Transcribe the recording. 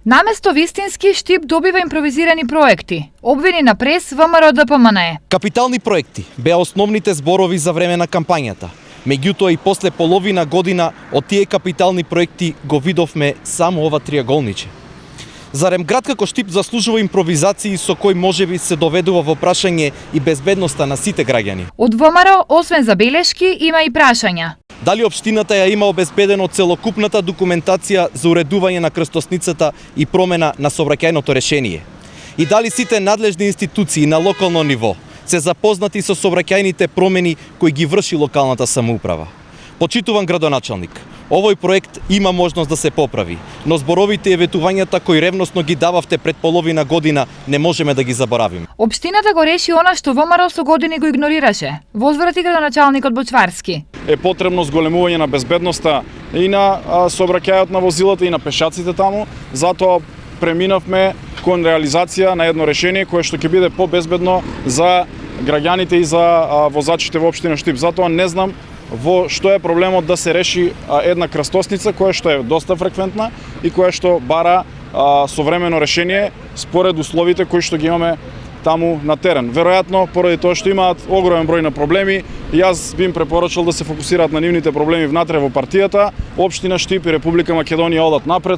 Наместо вистински, Штип добива импровизирани проекти. Обвини на прес ВМРО ДПМНЕ. Капитални проекти беа основните зборови за време на кампањата. Меѓутоа и после половина година од тие капитални проекти го видовме само ова триаголниче. Зарем град како Штип заслужува импровизации со кои можеби се доведува во прашање и безбедноста на сите граѓани? Од ВМРО, освен забелешки, има и прашања. Дали општината ја има обезбедено целокупната документација за уредување на крстосницата и промена на сообраќајното решение? И дали сите надлежни институции на локално ниво се запознати со сообраќајните промени кои ги врши локалната самоуправа? Почитуван градоначалник, овој проект има можност да се поправи, но зборовите и ветувањата кои ревносно ги дававте пред половина година не можеме да ги заборавиме. Општината го реши она што ВМРО со години го игнорираше. Возврати градоначалникот Бочварски. Е потребно зголемување на безбедноста и на сообраќајот на возилата и на пешаците таму, затоа преминавме кон реализација на едно решение кое што ќе биде побезбедно за граѓаните и за возачите во општина Штип. Затоа не знам во што е проблемот да се реши една крстосница која што е доста фреквентна и која што бара современо решение според условите кои што ги имаме таму на терен. Веројатно, поради тоа што имаат огромен број на проблеми, јас би им препорачал да се фокусираат на нивните проблеми внатре во партијата, општина Штип и Република Македонија одат напред.